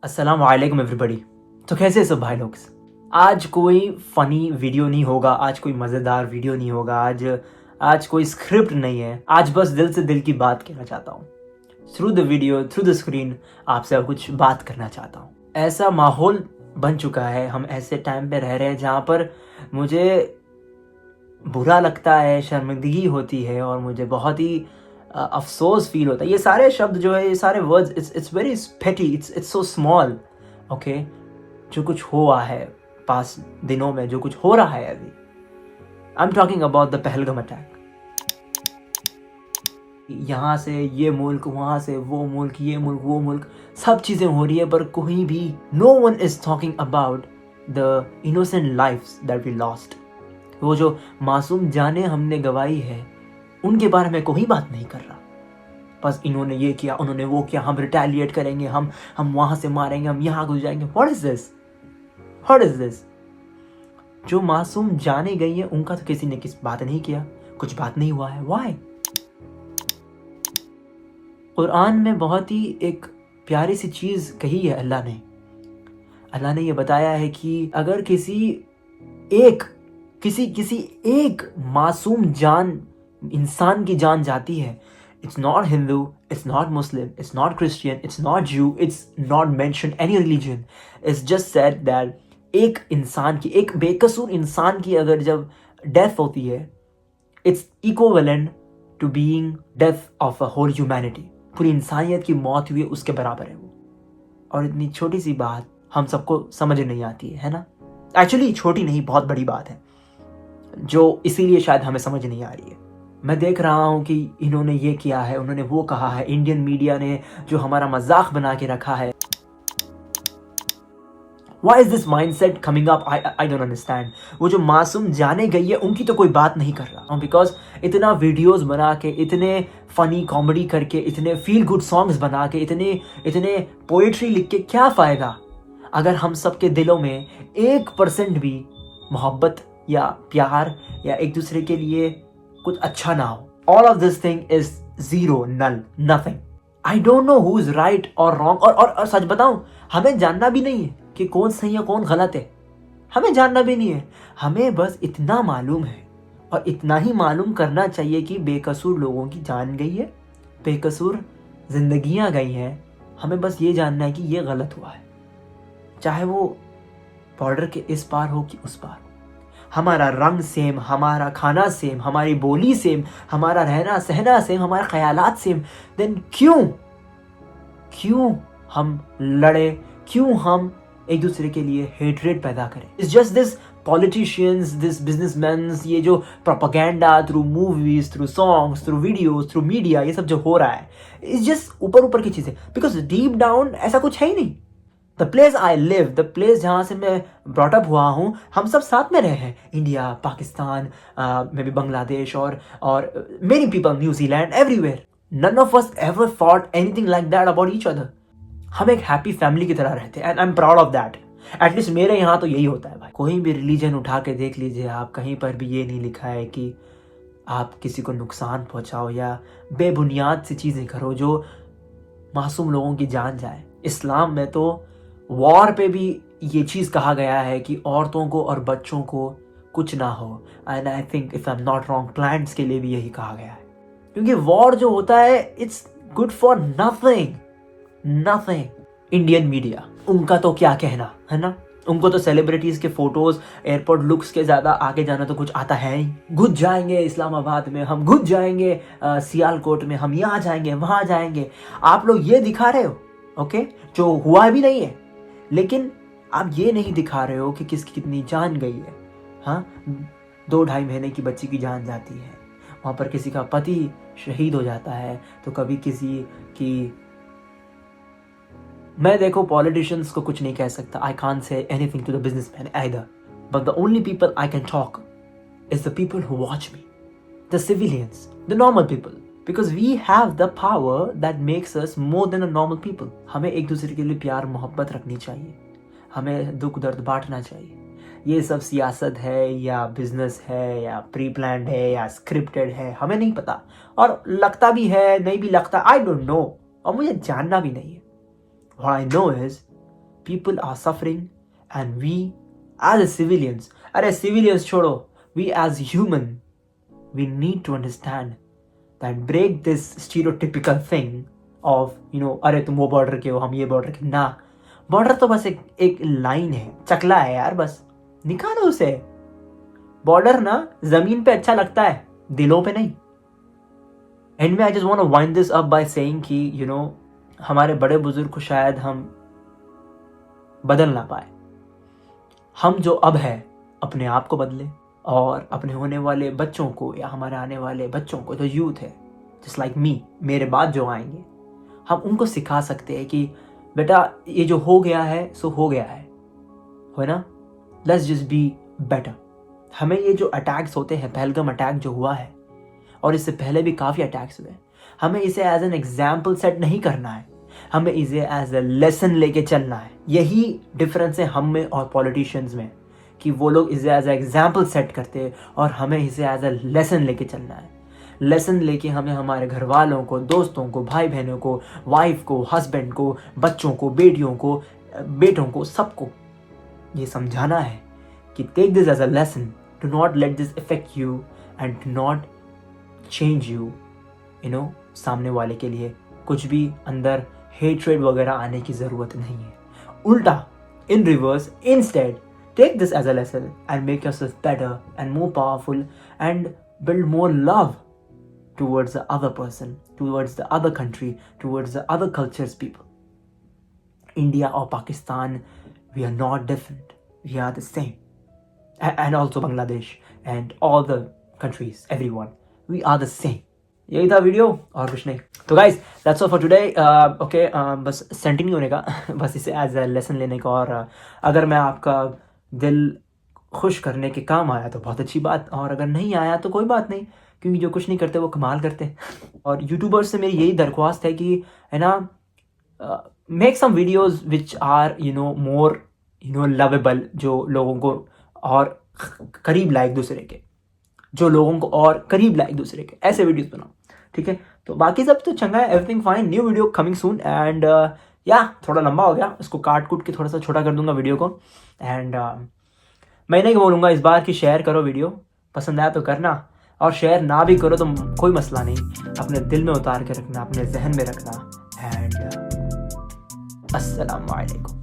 अस्सलाम वालेकुम एवरीबॉडी। तो कैसे हैं सब भाई लोग। आज कोई फ़नी वीडियो नहीं होगा, आज कोई मज़ेदार वीडियो नहीं होगा, आज कोई स्क्रिप्ट नहीं है। आज बस दिल से दिल की बात कहना चाहता हूँ। Through the video, through the screen आपसे कुछ बात करना चाहता हूँ। ऐसा माहौल बन चुका है, हम ऐसे टाइम पे रह रहे हैं जहाँ पर मुझे बुरा लगता है, शर्मिंदगी होती है और मुझे बहुत ही अफ़सोस फ़ील होता है। ये सारे शब्द जो है, ये सारे वर्ड्स, इट्स वेरी पेटी, इट्स सो स्मॉल। ओके, जो कुछ हुआ है पास दिनों में, जो कुछ हो रहा है अभी, I am talking about the Pahalgam attack. यहाँ से ये मुल्क, वहाँ से वो मुल्क, ये मुल्क, वो मुल्क, सब चीज़ें हो रही है, पर कोई भी, no one is talking about the innocent lifes that we lost. वो जो मासूम जानें हमने गवाई है, उनके बारे में कोई बात नहीं कर रहा। बस इन्होंने ये किया, उन्होंने वो किया, हम रिटेलिएट करेंगे, हम वहाँ से मारेंगे, हम यहाँ घुस जाएंगे। What is this, what is this? जो मासूम जाने गई है उनका तो किसी ने किस बात नहीं किया, कुछ बात नहीं हुआ है। व्हाई? कुरान में बहुत ही एक प्यारी सी चीज़ कही है अल्लाह ने ये बताया है कि अगर किसी एक मासूम जान, इंसान की जान जाती है, it's not Hindu, it's not Muslim, it's not Christian, it's not Jew, it's not mention any religion, it's just said that एक इंसान की, एक बेकसूर इंसान की अगर जब डेथ होती है, it's equivalent to being death of a whole humanity. पूरी इंसानियत की मौत हुई है, उसके बराबर है वो। और इतनी छोटी सी बात हम सबको समझ नहीं आती है ना? एक्चुअली छोटी नहीं, बहुत बड़ी बात है, जो इसीलिए शायद हमें समझ नहीं आ रही है। मैं देख रहा हूँ कि इन्होंने ये किया है, उन्होंने वो कहा है, इंडियन मीडिया ने जो हमारा मजाक बना के रखा है। Why is this mindset coming up? I don't understand. वो जो मासूम जाने गई है उनकी तो कोई बात नहीं कर रहा, बिकॉज इतना वीडियोस बना के, इतने फनी कॉमेडी करके, इतने फील गुड सॉन्ग्स बना के, इतने पोएट्री लिख के क्या फ़ायदा अगर हम सबके दिलों में 1% भी मोहब्बत या प्यार या एक दूसरे के लिए कुछ अच्छा ना हो। All of this thing is zero, null, nothing. I don't know who is right और रॉन्ग। और सच बताऊं, हमें जानना भी नहीं है कि कौन सही है कौन गलत है। हमें जानना भी नहीं है, हमें बस इतना मालूम है और इतना ही मालूम करना चाहिए कि बेकसूर लोगों की जान गई है, बेकसूर जिंदगियां गई हैं। हमें बस ये जानना है कि ये गलत हुआ है, चाहे वो बॉर्डर के इस पार हो कि उस पार। हमारा रंग सेम, हमारा खाना सेम, हमारी बोली सेम, हमारा रहना सहना सेम, हमारे ख्यालात सेम, देन क्यों हम लड़े, क्यों हम एक दूसरे के लिए हेट्रेड पैदा करें? It's just this politicians, this businessman, ये जो propaganda through movies, through songs, through videos, through media, ये सब जो हो रहा है, इट्स जस्ट ऊपर की चीजें। बिकॉज डीप डाउन ऐसा कुछ है ही नहीं। The place I live, the place जहाँ से मैं ब्रॉटअप हुआ हूँ, हम सब साथ में रहे हैं। India, Pakistan, may be Bangladesh और many people, New Zealand, everywhere. None of us ever thought anything like that about each other. हम एक हैप्पी फैमिली की तरह रहते हैं and I am proud of that. At least मेरे यहाँ तो यही होता है भाई। कोई भी रिलीजन उठा के देख लीजिए आप, कहीं पर भी ये नहीं लिखा है कि आप किसी को नुकसान पहुँचाओ या बेबुनियाद सी चीज़ें करो जो मासूम लोगों की जान जाए। इस्लाम में तो वॉर पे भी ये चीज़ कहा गया है कि औरतों को और बच्चों को कुछ ना हो। And I think if I am not wrong, plants के लिए भी यही कहा गया है, क्योंकि वॉर जो होता है it's good for nothing. Indian media, उनका तो क्या कहना है ना? उनको तो सेलिब्रिटीज के फोटोज, एयरपोर्ट लुक्स के ज्यादा आगे जाना तो कुछ आता है ही। घुस जाएंगे इस्लामाबाद में, हम घुस जाएंगे सियालकोट में, हम यहाँ जाएंगे वहां जाएंगे। आप लोग ये दिखा रहे हो, ओके, जो हुआ भी नहीं है, लेकिन आप ये नहीं दिखा रहे हो कि किसकी कितनी जान गई है। हाँ, 2-2.5 महीने की बच्ची की जान जाती है, वहाँ पर किसी का पति शहीद हो जाता है, तो कभी किसी की। मैं देखो पॉलिटिशियंस को कुछ नहीं कह सकता, I can't say anything to the businessman either, but the only people I can talk is the people who watch me, the civilians, the normal people, because we have the power that makes us more than a normal people. हमें एक दूसरे के लिए प्यार मोहब्बत रखनी चाहिए, हमें दुख दर्द बांटना चाहिए। ये सब सियासत है या बिजनेस है या प्री प्लान्ड है या स्क्रिप्टेड है, हमें नहीं पता, और लगता भी है नहीं भी लगता, आई डोंट नो, और मुझे जानना भी नहीं है। What I know is people are suffering, and we as a civilians, अरे civilians छोड़ो, we as human, we need to understand that break this stereotypical thing of अरे तुम वो बॉर्डर के हो, हम ये बॉर्डर के। ना, बॉर्डर तो बस एक लाइन है, चकला है यार, बस निकालो उसे। बॉर्डर ना जमीन पे अच्छा लगता है, दिलों पे नहीं। एंड में I just want to wind this up by saying कि हमारे बड़े बुजुर्ग को शायद हम बदल ना पाए। हम जो अब है अपने आप को बदले, और अपने होने वाले बच्चों को या हमारे आने वाले बच्चों को, जो यूथ है जस्ट लाइक मी, मेरे बाद जो आएंगे, हम उनको सिखा सकते हैं कि बेटा ये जो हो गया है सो हो गया है ना, लेट्स जस्ट बी बेटर। हमें ये जो अटैक्स होते हैं, पहलगाम अटैक जो हुआ है और इससे पहले भी काफ़ी अटैक्स हुए, हमें इसे एज एन एग्जाम्पल सेट नहीं करना है, हमें इसे एज ए लेसन लेके चलना है। यही डिफरेंस है हम में और पॉलिटिशियंस में, कि वो लोग इसे एज ए एग्जाम्पल सेट करते हैं और हमें इसे एज ए लेसन लेके चलना है। लेसन लेके हमें हमारे घर वालों को, दोस्तों को, भाई बहनों को, वाइफ को, हस्बैंड को, बच्चों को, बेटियों को, बेटों को, सबको ये समझाना है कि take this as a lesson, do not let this effect you and do not change you. सामने वाले के लिए कुछ भी अंदर हेट्रेड वगैरह आने की ज़रूरत नहीं है। उल्टा, in reverse, instead take this as a lesson and make yourself better and more powerful and build more love towards the other person, towards the other country, towards the other cultures people. India or Pakistan, we are not different. We are the same. And also Bangladesh and all the countries, everyone. We are the same. यही था video और कुछ नहीं। तो guys that's all for today. Okay, बस senti नहीं होने का बस इसे एज अ लेसन लेने का, और अगर मैं आपका दिल खुश करने के काम आया तो बहुत अच्छी बात, और अगर नहीं आया तो कोई बात नहीं, क्योंकि जो कुछ नहीं करते वो कमाल करते। और यूट्यूबर्स से मेरी यही दरख्वास्त है कि है ना, make some videos which are more lovable, जो लोगों को और करीब लाए एक दूसरे के, जो लोगों को और करीब लाए एक दूसरे के, ऐसे वीडियोस बनाओ, ठीक है। तो बाकी सब तो चंगा है, everything fine. New video coming soon, and या थोड़ा लंबा हो गया, इसको काट कूट के थोड़ा सा छोटा कर दूंगा वीडियो को। एंड मैं नहीं बोलूँगा इस बार कि शेयर करो वीडियो, पसंद आया तो करना, और शेयर ना भी करो तो कोई मसला नहीं, अपने दिल में उतार के रखना, अपने जहन में रखना। एंड अस्सलाम वालेकुम।